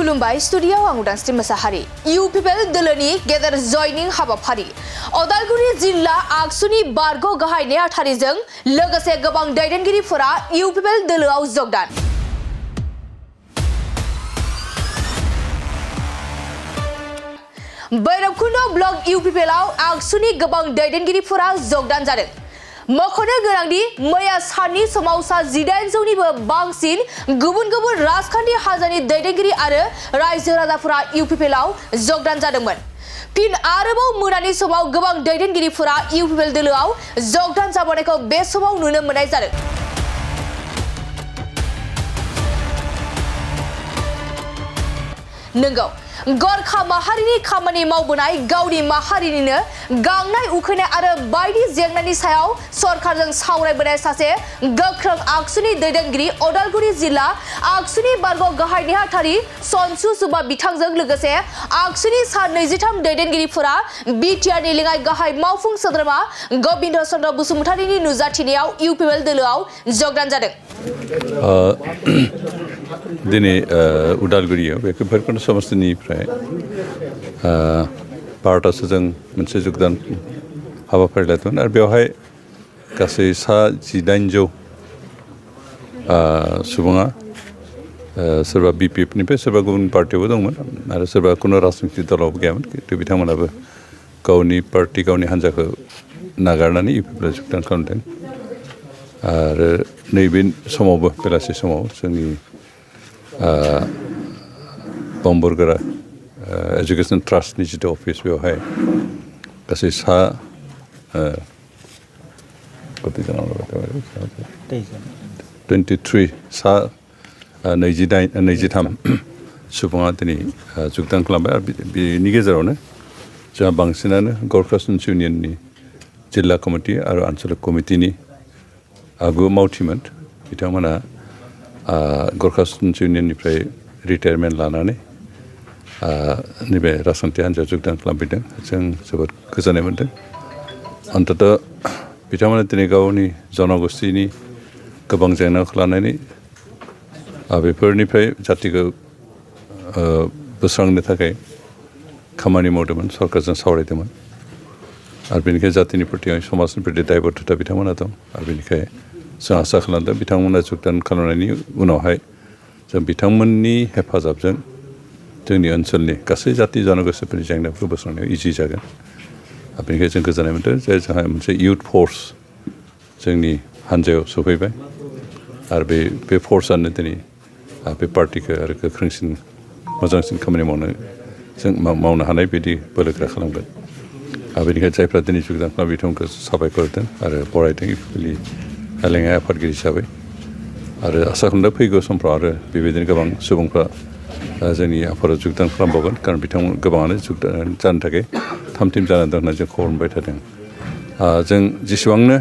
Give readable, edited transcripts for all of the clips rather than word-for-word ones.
खुलुमबाय स्टुडियाव आं उदांस्रि मोसाहारि UPL दोलोनि गेदेर जयनिं हाबाफारि अदालगुरि जिल्ला आगसुनि बारग' गाहाय नेहाथारिजों लोगोसे गोबां दैदेनगिरिफोरा UPL दोलोआव जगदान बैरबकुन्द ब्लक UPLआव आगसुनि गोबां दैदेनगिरिफोरा जगदान जादों मख'नो गोनांदि मैया साननि समाव सा 1800निबो बांसिन गुबुन गुबुन राजखान्थि हान्जानि दैदेनगिरि आरो रायजो राजाफोरा UPLआव जगदान जादोंमोन फिन आरोबाव मोनानि समाव गोबां दैदेनगिरिफोरा UPL दोलोआव जगदान जाबोनायखौ बे समाव नुनो मोननाय जादों नंगौ गरखा माहारिनि खामानि मावबोनाय गावनि माहारिनिनो गांनाय उखैनाय आरो बायदि जेंनानि सायाव सरकारजों सावरायबोनाय सासे गोख्रों आगसुनि दैदेनगिरि अदालगुरि जिल्ला आगसुनि बारग' गाहाय नेहाथारि सनसु सुबा बिथांजों लोगोसे आगसुनि सा 23 दैदेनगिरिफोरा बिटिआरनि लेङाइ गाहाय मावफुं सोद्रोमा गोबिन्द चन्द्र बसुमतारिनि नुजाथिनायाव UPL दोलोआव जगदान जादों दिनै उदालगुरियाव बे भैरबकुन्द समस्तिनिफ्राय भारतासो जों मोनसे जगदान हाबाफारि लादोंमोन आरो बेवहाय गासै सा 1800 सुबुङा सोरबा BPFनिफ्राय सोरबा गुबुन पार्टियावबो दंमोन आरो सोरबा कुनु राजनितिक दलावबो गैयामोन खिन्थु बिथांमोनाबो गावनि पार्टि गावनि हान्जाखौ नागारनानै UPLआव जगदान खालामदों आरो नैबे समावबो बेलासि समाव जोंनि बम्बरगोरा एजुकेशन ट्रास्टनि जिथु अफिस बेवहाय गासै सा 23 सा 23 सुबुङा दिनै जगदान खालामबाय आरो बेनि गेजेरावनो जोंहा बांसिनानो गरखा स्टुडेन्टस इउनियननि जिल्ला कमिटि आरो आन्चलिक कमिटिनि आगु मावथिमोन बिथांमोना गरखा स्टुडेन्टस इउनियननिफ्राय रिटायारमेन्ट लानानै नैबे राजखान्थि हान्जायाव जगदान खालामफैदों जों जोबोद गोजोननाय मोन्दों अन्ततः बिथांमोना दिनै गावनि जनगोष्ठीनि गोबां जेंनाखौ लानानै बेफोरनिफ्राय जातिखौ बोस्रांनो थाखाय खामानि मावदोंमोन सरकारजों सावरायदोंमोन आरो बेनिखाय जातिनि प्रति समाजनि प्रति दायबद्धता बिथांमोना दं आरो बेनिखाय जों आसा खालामदों बिथांमोना जगदान खालामनायनि उनावहाय जों बिथांमोननि हेफाजाबजों जोंनि ओनसोलनि गासै जाति जनगोष्ठीफोरनि जेंनाफोरखौ बोस्रांनायाव इजि जागोन आरो बेनिखाय जों गोजोननाय मोन्दों जे जोंहा मोनसे इयुथ फर्स जोंनि हान्जायाव सफैबाय आरो बे फर्सआनो दिनै बे पार्टिखौ आरो गोख्रोंसिन मोजांसिन खामानि मावनो हानाय बायदि बोलोगोरा खालामगोन आरो बेनिखायनो जायफ्रा दिनै जगदान खालामो बिथांमोनखौ साबायखर होदों आरो बरायदों UPLनि लेङाइ आफादगिरि हिसाबै आरो आसा खालामदों फैगौ समफ्राव आरो बेबायदिनो गोबां सुबुंफ्रा जोंनि आफादाव जगदान खालामबावगोन खारन बिथांमोन गोबाङानो जगदान जानो थाखाय थाम-थिम जानानै दं होननानै जों खबर मोनबाय थादों जों जेसेबांनो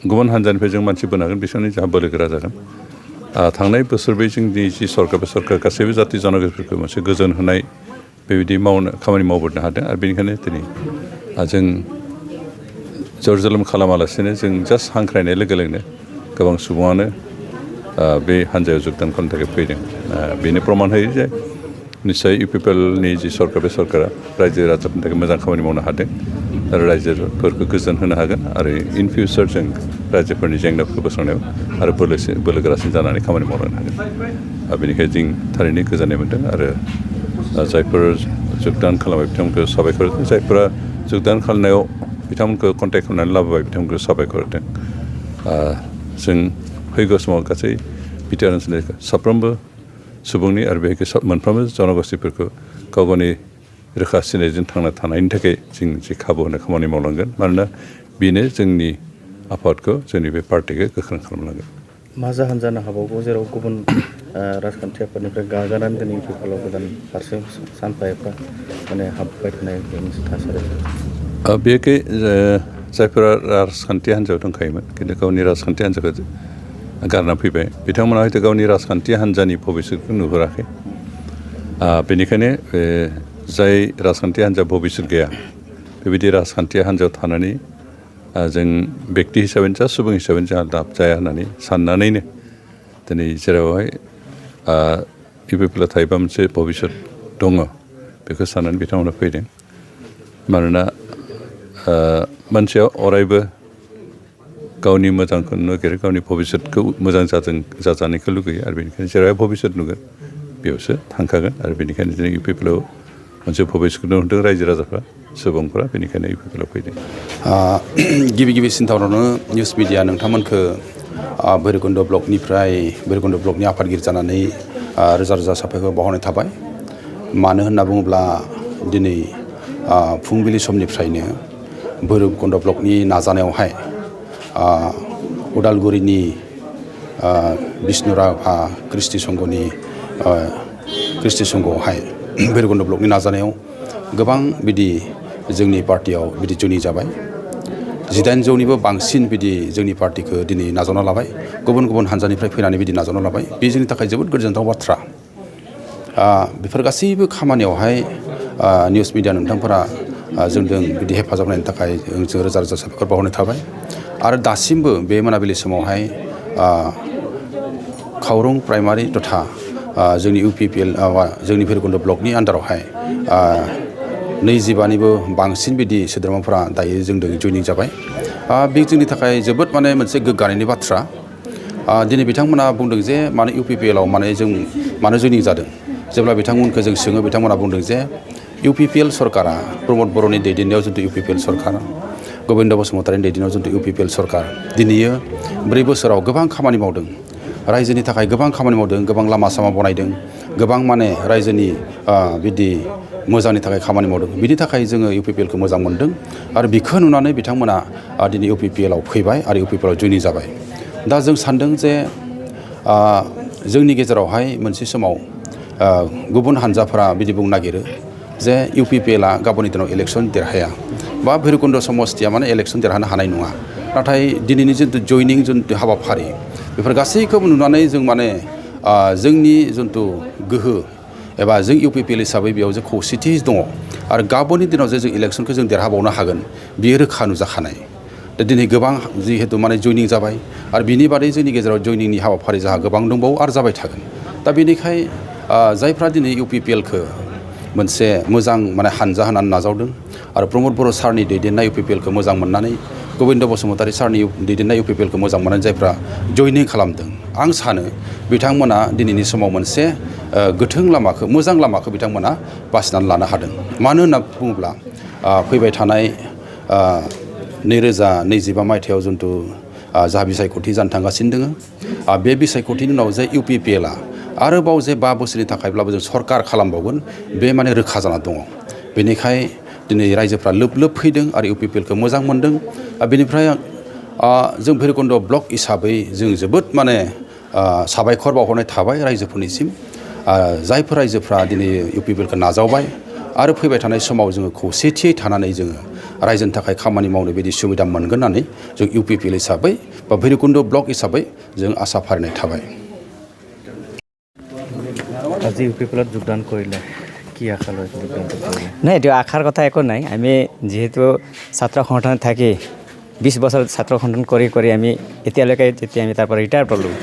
गुबुन हान्जानिफ्राय जों मानसि बोनो हागोन बेसेबांनो जोंहा बोलोगोरा जागोन थांनाय बोसोरबै जोंनि जि सरकार बे सरकार गासैबो जाति जनगोष्ठीफोरखौ मोनसे गोजोन होनाय बेबायदि खामानि मावबोनो हादों आरो बेनिखायनो दिनै जों जर जोलोम खालामालासिनो जों जास्ट हांख्रायनाय लोगो लोगोनो गोबां सुबुङानो बे हान्जायाव जगदान खालामनो थाखाय फैदों बेनो प्रमान होयो जे निस्सय UPLनि जि सरकार बे सरकारा रायजो राजाफोरनि थाखाय मोजां खामानि मावनो हादों आरो रायजोफोरखौ गोजोन होनो हागोन आरो इन फिउचार जों रायजोफोरनि जेंनाफोरखौ बोस्रांनायाव आरो बोलोगोरासिन जानानै खामानि मावलांनो हागोन बेनिखायनो जों थारैनो गोजोननाय मोन्दों आरो जायफोर जगदान खालामबाय बिथांमोनखौ साबायखर होदों जायफोरा जगदान खालामनायाव बिथांमोनखौ कन्टेक्ट खालामनानै लाबोबाय बिथांमोनखौ साबायखर होदों जों फैगौ समाव गासै बिटिआर ओनसोलनि साफ्रोमबो सुबुंनि आरो बेहाय मोनफ्रोमबो जनगोष्ठीफोरखौ गाव गावनि रोखा सिनायथिजों थांना थानायनि थाखाय जों जे खाबु होनो खामानि मावलांगोन मानोना बेनो जोंनि आफादखौ जोंनि बे पार्टिखौ गोख्रों खालामलांगोन मा जाहोन जानो हाबावगौ जेराव गुबुन राजखान्थि आफादनिफ्राय गाजानानै दिनै UPLआव गोदान फारसे सानफा एफा माने हाबबाय थानाय मोनसे थासारि बेखै जायफोरा राजखान्थि हान्जायाव दंखायोमोन खिन्थु गावनि राजखान्थि हान्जाखौ गारना फैबाय बिथांमोना हयथ' गावनि राजखान्थि हान्जानि भबिष्यतखौ नुहुराखै बेनिखायनो जाय राजखान्थि हान्जा भबिष्यत गैया बेबायदि राजखान्थि हान्जायाव थानानै जों बेक्ति हिसाबै जा सुबुं हिसाबै जोंहा लाब जाया होननानै साननानैनो दिनै जेरावहाय UPPला थायोबा मोनसे भबिष्यत दङ बेखौ साननानै बिथांमोना फैदों मानोना मानसिया अरायबो गावनि मोजांखौ नागिरो गावनि भबिष्यतखौ मोजां जाजानायखौ लुगैयो आरो बेनिखायनो जेराव भबिष्यत नुगोन बेयावसो थांखागोन आरो बेनिखायनो दिनै UPPलाव मोनसे भबिष्यतखौ नुदों रायजो राजाफ्रा सुबुंफ्रा बेनिखायनो UPPलाव फैदों गिबि सिन्तावनो निउस मिडिया नोंथांमोनखौ भैरबकुन्द ब्लकनि आफादगिरि जानानै रोजा रोजा साबायखर बावहरनाय थाबाय मानो होनना बुङोब्ला दिनै फुंबिलि समनिफ्रायनो भैरबकुन्द ब्लकनि नाजानायावहाय उदालगुरिनि बिष्णुराभा कृष्टि संघआवहाय भैरबकुन्द ब्लकनि नाजानायाव गोबां बिदि जोंनि पार्टियाव बिदि जयनिं जाबाय 1800निबो बांसिन बिदि जोंनि पार्टिखौ दिनै नाजावना लाबाय गुबुन गुबुन हानजानिफ्राय फैनानै बिदि नाजावना लाबाय बे जोंनि थाखाय जोबोद गोजोनथाव बाथ्रा बेफोर गासैबो खामानियावहाय निउस मिडिया नोंथांफोरा जोंजों बिदि हेफाजाब होनायनि थाखाय जों रोजा रोजा साबायखर बावहरनाय थाबाय आरो दासिमबो बे मोनाबिलि समावहाय खावरं प्राइमारि तथा जोंनि UPPL जोंनि भैरबकुन्द ब्लकनि आन्दारावहाय 25निबो बांसिन बिदि सोद्रोमाफोरा दायो जोंजों जयनिं जाबाय बे जोंनि थाखाय जोबोद मोनसे गोग्गानायनि बाथ्रा दिनै बिथांमोना बुंदों जे मानो UPPLआव मानो जयनिं जादों जेब्ला बिथांमोनखौ जों सोङो बिथांमोना बुंदों जे UPPL सरकारा प्रमद बर'नि दैदेननायाव जितु UPPL सरकार गबिन्द बसुमतारीनि दैदेननायाव जितु UPPL सरकार दिनैयो 4 बोसोराव गोबां खामानि मावदों रायजोनि थाखाय गोबां खामानि मावदों गोबां लामा सामा बनायदों गोबां रायजोनि बिदि मोजांनि थाखाय खामानि मावदों बिनि थाखाय जोङो UPPLखौ मोजां मोनदों आरो बेखौ नुनानै बिथांमोना दिनै UPPLआव फैबाय आरो UPPLआव जयनिं जाबाय दा जों सानदों जे जोंनि गेजेरावहाय मोनसे समाव गुबुन हानजाफोरा बिदि बुंनो नागिरो जे UPPLआ गाबोननि दिनाव इलेक्सन देरहाया बा भैरबकुन्द समस्तिया इलेक्सन देरहानो हानाय नङा नाथाय दिनैनि जितु जयनिं हाबाफारि बेफोर गासैखौबो नुनानै जों जोंनि जितु गोहो एबा जों UPPL हिसाबै बेयाव जे खौसेथि दङ आरो गाबोननि दिनाव जे जों इलेक्सनखौ जों देरहाबावनो हागोन बियो रोखा नुजाखानाय दा दिनै गोबां जिहेतु जयनिं जाबाय आरो बिनि बादै जोंनि गेजेराव जयनिंनि हाबाफारि जोंहा गोबां दंबावो आरो जाबाय थागोन दा बेनिखाय जायफ्रा दिनै UPPLखौ मोनसे मोजां हानजा होनानै नाजावदों आरो प्रमद बर' सारनि दैदेननाय UPPLखौ मोजां मोननानै गबिन्द बसुमतारी सारनि दैदेननाय UPPLखौ मोजां मोननानै जायफ्रा जयनिं खालामदों आं सानो बिथांमोना दिनैनि समाव मोनसे गोथों लामाखौ मोजां लामाखौ बिथांमोना बासिनानै लानो हादों मानो होनना बुङोब्ला फैबाय थानाय 2025 मायथाइयाव जितु जा बिसायख'थि जानो थांगासिनो दङ बे बिसायख'थिनि उनाव जे UPPLआ आरोबाव जे 5 बोसोरनि थाखायब्लाबो जों सरकार खालामबावगोन बे रोखा जाना दङ बेनिखाय दिनै रायजोफ्रा लोब लोब फैदों आरो UPPLखौ मोजां मोनदों बेनिफ्राय जों भैरबकुन्द ब्लक हिसाबै जों जोबोद साबायखर बावहरनाय थाबाय रायजोफोरनिसिम जायफोर रायजोफ्रा दिनै UPPLखौ नाजावबाय आरो फैबाय थानाय समाव जोङो खौसेथियै थानानै जोङो रायजोनि थाखाय खामानि मावनो बायदि सुबिदा मोनगोन होननानै जों UPPL हिसाबै बा भैरबकुन्द ब्लक हिसाबै जों आसा फारिनाय थाबाय আজি UPPLত যোগদান কৰিলে কি আশা লৈ যোগদান কৰিলে নাই এইটো আশাৰ কথা একো নাই আমি যেহেতু ছাত্ৰ সংগঠনত থাকি 20 বছৰ ছাত্ৰ সংগঠন কৰি আমি এতিয়ালৈকে যেতিয়া আমি তাৰ পৰা ৰিটায়াৰ পালোঁ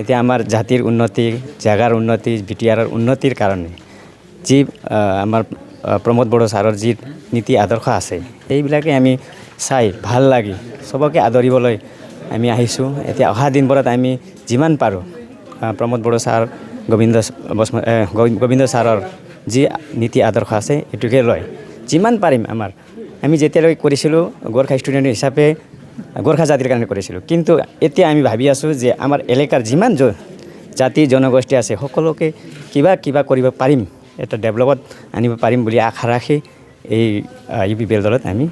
এতিয়া আমাৰ জাতিৰ উন্নতি জাগাৰ উন্নতি BTRৰ উন্নতিৰ কাৰণে যি আমাৰ প্ৰমোদ বড়ো ছাৰৰ যি নীতি আদৰ্শ আছে এইবিলাকে আমি চাই ভাল লাগি সবকে আদৰিবলৈ আমি আহিছোঁ এতিয়া অহা দিনবোৰত আমি যিমান পাৰোঁ প্ৰমোদ বড়ো ছাৰ গোবিন্দ ছাৰৰ যি নীতি আদৰ্শ আছে এটুকে লয় যিমান পাৰিম আমি যেতিয়ালৈকে কৰিছিলোঁ গোৰ্খা ষ্টুডেণ্ট হিচাপে গোৰ্খা জাতিৰ কাৰণে কৰিছিলোঁ কিন্তু এতিয়া আমি ভাবি আছোঁ যে আমাৰ এলেকাৰ যিমান জাতি জনগোষ্ঠী আছে সকলোকে কিবা কৰিব পাৰিম এটা ডেভেলপত আনিব পাৰিম বুলি আশা ৰাখি এই UPPL দলত আমি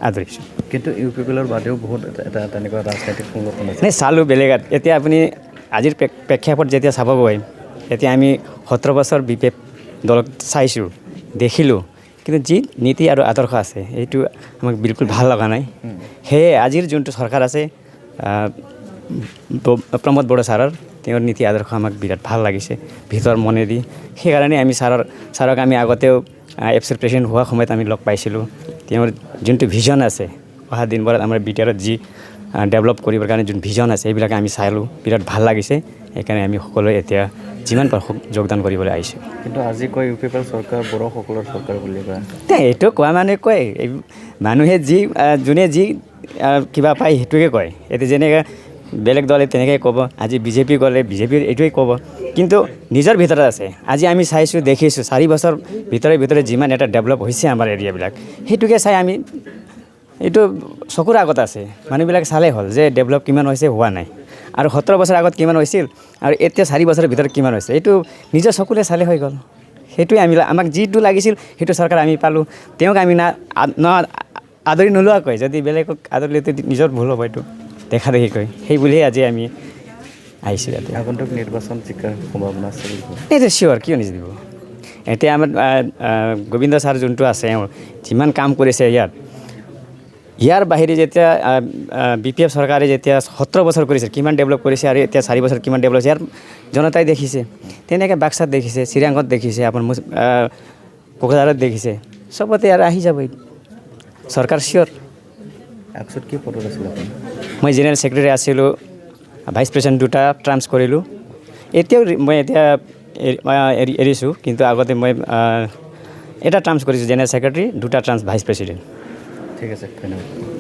আদৰিছোঁ কিন্তু UPPLৰ বাদেও বহুত এটা তেনেকুৱা ৰাজনৈতিক সংগঠন আছে নাই চালোঁ বেলেগত এতিয়া আপুনি আজিৰ প্ৰেক্ষাপট যেতিয়া চাব গৈ এতিয়া আমি 17 বছৰ BPF দলক চাইছোঁ দেখিলোঁ কিন্তু যি নীতি আৰু আদৰ্শ আছে এইটো আমাক বিলকুল ভাল লগা নাই সেয়ে আজিৰ যোনটো চৰকাৰ আছে প্ৰমোদ বড়ো ছাৰৰ তেওঁৰ নীতি আদৰ্শ আমাক বিৰাট ভাল লাগিছে ভিতৰ মনেদি সেইকাৰণে আমি ছাৰক আমি আগতেও এফচিৰ প্ৰেচিডেণ্ট হোৱা সময়ত আমি লগ পাইছিলোঁ তেওঁৰ যোনটো ভিজন আছে অহা দিনবোৰত আমাৰ BTRত যি ডেভেলপ কৰিবৰ কাৰণে যোন ভিজন আছে এইবিলাক আমি চালোঁ বিৰাট ভাল লাগিছে সেইকাৰণে আমি সকলোৱে এতিয়া যিমান পাৰোঁ যোগদান কৰিবলৈ আহিছোঁ কিন্তু আজি কয় UPPL চৰকাৰ বড়োসকলৰ চৰকাৰ বুলি কয় এইটো কোৱা মানে কয় মানুহে যোনে যি কিবা পায় সেইটোকে কয় এতিয়া যেনেকৈ বেলেগ দলে তেনেকৈ ক'ব আজি বিজেপি গ'লে বিজেপিৰ এইটোৱে ক'ব কিন্তু নিজৰ ভিতৰত আছে আজি আমি চাইছোঁ দেখিছোঁ 4 বছৰ ভিতৰে যিমান এটা ডেভেলপ হৈছে আমাৰ এৰিয়াবিলাক সেইটোকে চাই আমি এইটো চকুৰ আগত আছে মানুহবিলাক চালেই হ'ল যে ডেভেলপ কিমান হৈছে হোৱা নাই আৰু 17 বছৰ আগত কিমান হৈছিল আৰু এতিয়া 4 বছৰৰ ভিতৰত কিমান হৈছে এইটো নিজৰ চকুৰে চালে হৈ গ'ল সেইটোৱে আমাক যিটো লাগিছিল সেইটো চৰকাৰ আমি পালোঁ তেওঁক আমি আদৰি নোলোৱাকৈ যদি বেলেগক আদৰিলে নিজৰ ভুল হ'ব এইটো দেখা দেখি কয় সেই বুলিয়ে আজি আমি আহিছোঁ ইয়াতে আগন্তুক নিৰ্বাচন জিকাৰ সম্ভাৱনা আছে এইটো চিয়'ৰ কিয় নিদিব এতিয়া আমাৰ গোবিন্দ ছাৰ যোনটো আছে যিমান কাম কৰিছে ইয়াৰ বাহিৰে যেতিয়া BPF চৰকাৰে যেতিয়া 17 বছৰ কৰিছে কিমান ডেভেলপ কৰিছে আৰু এতিয়া 4 বছৰ কিমান ডেভেলপ হৈছে ইয়াৰ জনতাই দেখিছে তেনেকৈ বাক্সাত দেখিছে চিৰাঙত দেখিছে আপোনাৰ কোকৰাঝাৰত দেখিছে চবতে আৰু আহি যাব চৰকাৰ চিয়'ৰ আগছত কি পদত আছিল আপুনি মই জেনেৰেল ছেক্ৰেটাৰী আছিলোঁ ভাইচ প্ৰেচিডেণ্ট 2টা ট্ৰান্স কৰিলোঁ এতিয়াও মই এতিয়া এৰিছোঁ কিন্তু আগতে মই এটা ট্ৰান্স কৰিছোঁ জেনেৰেল ছেক্ৰেটাৰী 2টা ট্ৰান্স ভাইচ প্ৰেচিডেণ্ট ঠিক আছে ধন্যবাদ